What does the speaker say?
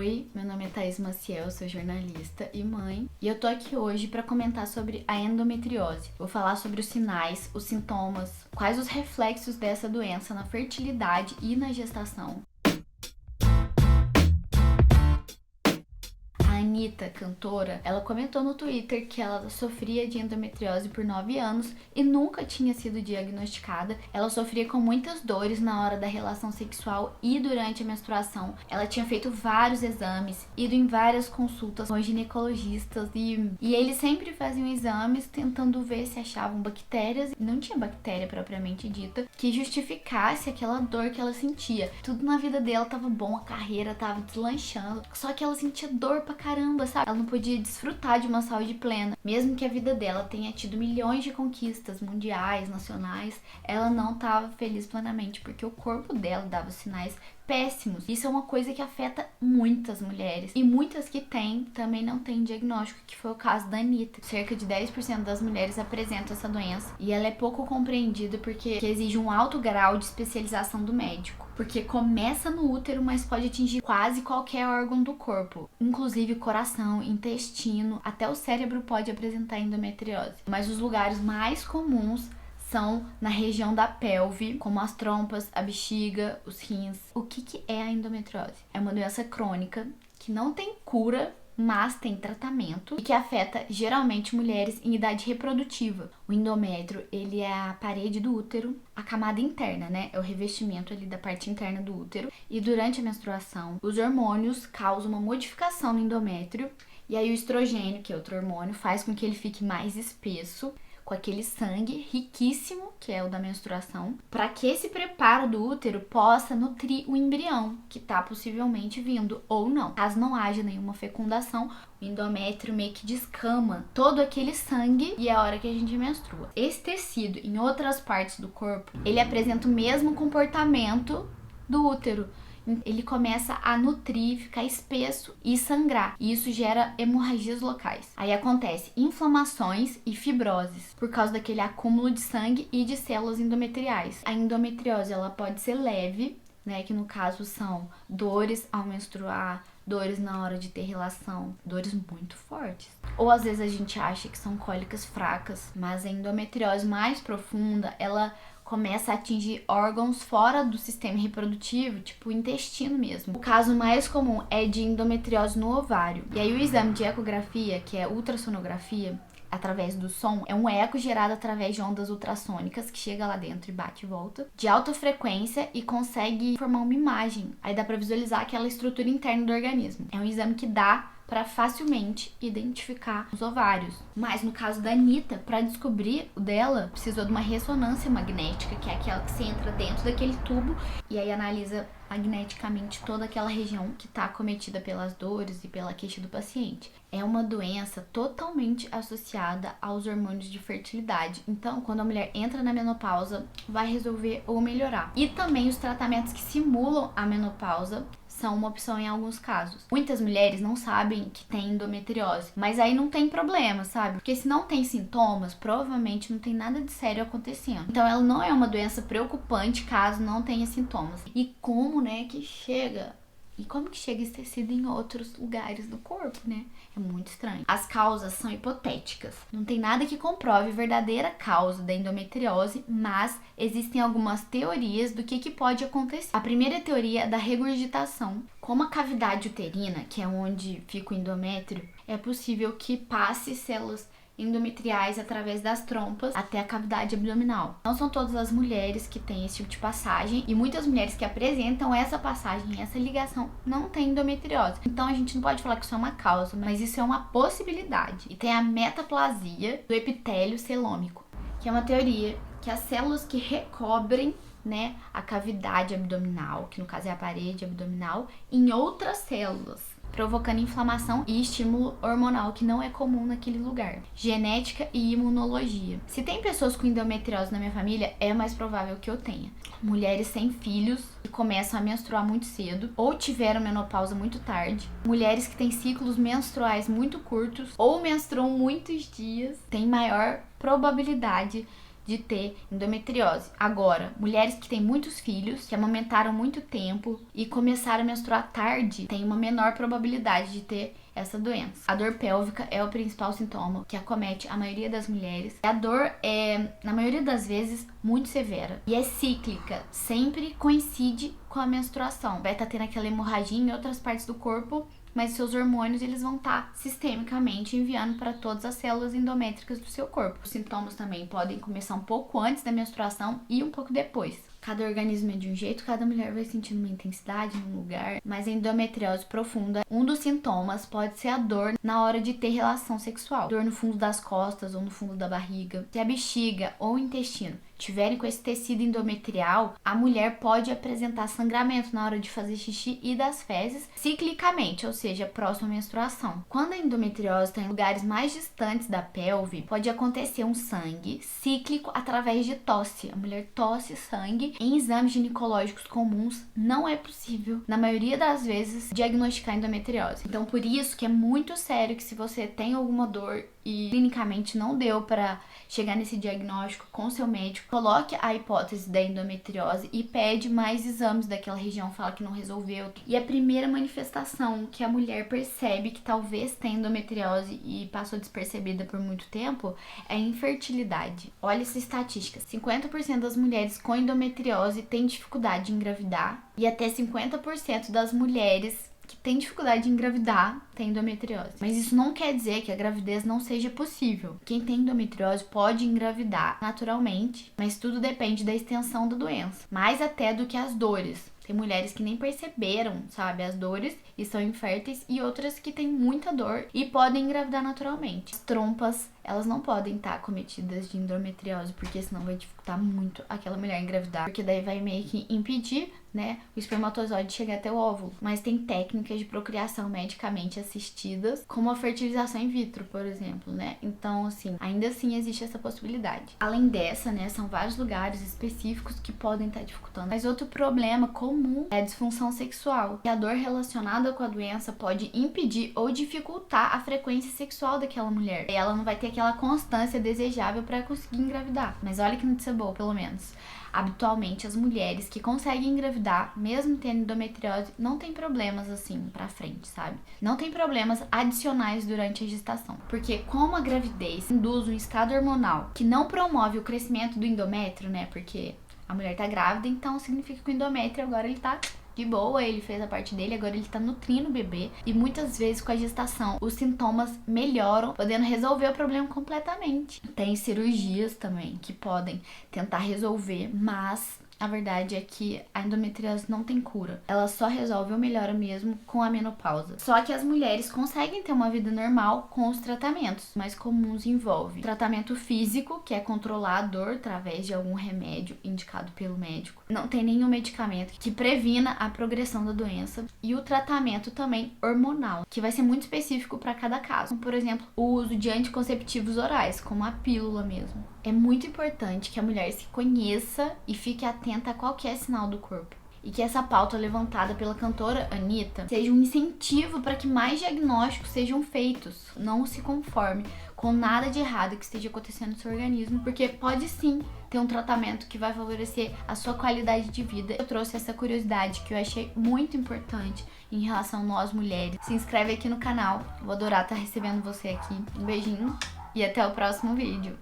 Oi, meu nome é Thaís Maciel, eu sou jornalista e mãe, e eu tô aqui hoje para comentar sobre a endometriose. Vou falar sobre os sinais, os sintomas, quais os reflexos dessa doença na fertilidade e na gestação. A Anitta, cantora, ela comentou no Twitter que ela sofria de endometriose por 9 anos e nunca tinha sido diagnosticada. Ela sofria com muitas dores na hora da relação sexual e durante a menstruação. Ela tinha feito vários exames, ido em várias consultas com ginecologistas e eles sempre faziam exames tentando ver se achavam bactérias. Não tinha bactéria propriamente dita que justificasse aquela dor que ela sentia. Tudo na vida dela tava bom, a carreira tava deslanchando, só que ela sentia dor pra caramba, sabe? Ela não podia desfrutar de uma saúde plena. Mesmo que a vida dela tenha tido milhões de conquistas mundiais, nacionais, ela não estava feliz plenamente, porque o corpo dela dava sinais péssimos. Isso é uma coisa que afeta muitas mulheres. E muitas que têm também não têm diagnóstico, que foi o caso da Anitta. Cerca de 10% das mulheres apresentam essa doença. E ela é pouco compreendida porque exige um alto grau de especialização do médico. Porque começa no útero, mas pode atingir quase qualquer órgão do corpo. Inclusive coração, intestino, até o cérebro pode apresentar endometriose. Mas os lugares mais comuns são na região da pelve, como as trompas, a bexiga, os rins. O que é a endometriose? É uma doença crônica que não tem cura, mas tem tratamento e que afeta geralmente mulheres em idade reprodutiva. O endométrio, ele é a parede do útero, a camada interna, né? É o revestimento ali da parte interna do útero. E durante a menstruação, os hormônios causam uma modificação no endométrio. E aí o estrogênio, que é outro hormônio, faz com que ele fique mais espesso, com aquele sangue riquíssimo, que é o da menstruação, para que esse preparo do útero possa nutrir o embrião, que está possivelmente vindo ou não. Caso não haja nenhuma fecundação, o endométrio meio que descama todo aquele sangue e é a hora que a gente menstrua. Esse tecido, em outras partes do corpo, ele apresenta o mesmo comportamento do útero. Ele começa a nutrir, ficar espesso e sangrar. E isso gera hemorragias locais. Aí acontece inflamações e fibroses por causa daquele acúmulo de sangue e de células endometriais. A endometriose, ela pode ser leve, né, que no caso são dores ao menstruar, dores na hora de ter relação, dores muito fortes. Ou às vezes a gente acha que são cólicas fracas, mas a endometriose mais profunda, ela começa a atingir órgãos fora do sistema reprodutivo, tipo o intestino mesmo. O caso mais comum é de endometriose no ovário. E aí o exame de ecografia, que é ultrassonografia, através do som, é um eco gerado através de ondas ultrassônicas que chega lá dentro e bate e volta, de alta frequência e consegue formar uma imagem. Aí dá pra visualizar aquela estrutura interna do organismo. É um exame que dá para facilmente identificar os ovários. Mas no caso da Anitta, para descobrir o dela, precisou de uma ressonância magnética, que é aquela que você entra dentro daquele tubo e aí analisa magneticamente toda aquela região que está acometida pelas dores e pela queixa do paciente. É uma doença totalmente associada aos hormônios de fertilidade. Então, quando a mulher entra na menopausa, vai resolver ou melhorar. E também os tratamentos que simulam a menopausa são uma opção em alguns casos. Muitas mulheres não sabem que tem endometriose, mas aí não tem problema, sabe? Porque se não tem sintomas, provavelmente não tem nada de sério acontecendo. Então ela não é uma doença preocupante caso não tenha sintomas. E como, né, que chega? E como que chega esse tecido em outros lugares do corpo, né? É muito estranho. As causas são hipotéticas. Não tem nada que comprove a verdadeira causa da endometriose, mas existem algumas teorias do que pode acontecer. A primeira teoria é da regurgitação. Como a cavidade uterina, que é onde fica o endométrio, é possível que passe células endometriais através das trompas até a cavidade abdominal. Não são todas as mulheres que têm esse tipo de passagem e muitas mulheres que apresentam essa passagem, essa ligação, não têm endometriose. Então a gente não pode falar que isso é uma causa, mas isso é uma possibilidade. E tem a metaplasia do epitélio celômico, que é uma teoria que as células que recobrem, né, a cavidade abdominal, que no caso é a parede abdominal, em outras células, provocando inflamação e estímulo hormonal que não é comum naquele lugar. Genética e imunologia. Se tem pessoas com endometriose na minha família, é mais provável que eu tenha. Mulheres sem filhos que começam a menstruar muito cedo ou tiveram menopausa muito tarde. Mulheres que têm ciclos menstruais muito curtos ou menstruam muitos dias têm maior probabilidade de ter endometriose. Agora, mulheres que têm muitos filhos, que amamentaram muito tempo e começaram a menstruar tarde, têm uma menor probabilidade de ter essa doença. A dor pélvica é o principal sintoma que acomete a maioria das mulheres. A dor é, na maioria das vezes, muito severa e é cíclica, sempre coincide com a menstruação. Vai estar tendo aquela hemorragia em outras partes do corpo, mas seus hormônios eles vão estar sistemicamente enviando para todas as células endométricas do seu corpo. Os sintomas também podem começar um pouco antes da menstruação e um pouco depois. Cada organismo é de um jeito, cada mulher vai sentindo uma intensidade num lugar, mas a endometriose profunda, um dos sintomas pode ser a dor na hora de ter relação sexual. Dor no fundo das costas ou no fundo da barriga. Se a bexiga ou o intestino tiverem com esse tecido endometrial, a mulher pode apresentar sangramento na hora de fazer xixi e das fezes ciclicamente, ou seja, próxima à menstruação. Quando a endometriose está em lugares mais distantes da pelve, pode acontecer um sangue cíclico através de tosse. A mulher tosse sangue. Em exames ginecológicos comuns, não é possível, na maioria das vezes, diagnosticar endometriose. Então, por isso que é muito sério que se você tem alguma dor e clinicamente não deu para chegar nesse diagnóstico com seu médico, coloque a hipótese da endometriose e pede mais exames daquela região, fala que não resolveu. E a primeira manifestação que a mulher percebe que talvez tenha endometriose e passou despercebida por muito tempo é a infertilidade. Olha essa estatística, 50% das mulheres com endometriose têm dificuldade em engravidar e até 50% das mulheres que tem dificuldade de engravidar tem endometriose. Mas isso não quer dizer que a gravidez não seja possível. Quem tem endometriose pode engravidar naturalmente, mas tudo depende da extensão da doença, mais até do que as dores. Tem mulheres que nem perceberam, sabe, as dores e são inférteis, e outras que têm muita dor e podem engravidar naturalmente. As trompas, elas não podem estar acometidas de endometriose, porque senão vai dificultar muito aquela mulher engravidar, porque daí vai meio que impedir, né, o espermatozoide de chegar até o óvulo. Mas tem técnicas de procriação medicamente assistidas, como a fertilização in vitro, por exemplo, né? Então, assim, ainda assim existe essa possibilidade. Além dessa, né, são vários lugares específicos que podem estar dificultando. Mas outro problema comum é a disfunção sexual, que a dor relacionada com a doença pode impedir ou dificultar a frequência sexual daquela mulher. E ela não vai ter aquela constância desejável para conseguir engravidar. Mas olha que notícia boa, pelo menos. Habitualmente, as mulheres que conseguem engravidar, mesmo tendo endometriose, não tem problemas assim pra frente, sabe? Não tem problemas adicionais durante a gestação. Porque como a gravidez induz um estado hormonal que não promove o crescimento do endométrio, né? Porque a mulher tá grávida, então significa que o endométrio agora ele tá de boa, ele fez a parte dele, agora ele tá nutrindo o bebê. E muitas vezes com a gestação os sintomas melhoram, podendo resolver o problema completamente. Tem cirurgias também que podem tentar resolver, mas a verdade é que a endometriose não tem cura. Ela só resolve ou melhora mesmo com a menopausa. Só que as mulheres conseguem ter uma vida normal com os tratamentos. Mais comuns envolvem tratamento físico, que é controlar a dor através de algum remédio indicado pelo médico. Não tem nenhum medicamento que previna a progressão da doença. E o tratamento também hormonal, que vai ser muito específico para cada caso. Como, por exemplo, o uso de anticonceptivos orais, como a pílula mesmo. É muito importante que a mulher se conheça e fique atenta a qualquer sinal do corpo. E que essa pauta levantada pela cantora Anitta seja um incentivo para que mais diagnósticos sejam feitos. Não se conforme com nada de errado que esteja acontecendo no seu organismo, porque pode sim ter um tratamento que vai favorecer a sua qualidade de vida. Eu trouxe essa curiosidade que eu achei muito importante em relação a nós mulheres. Se inscreve aqui no canal, vou adorar estar recebendo você aqui. Um beijinho e até o próximo vídeo.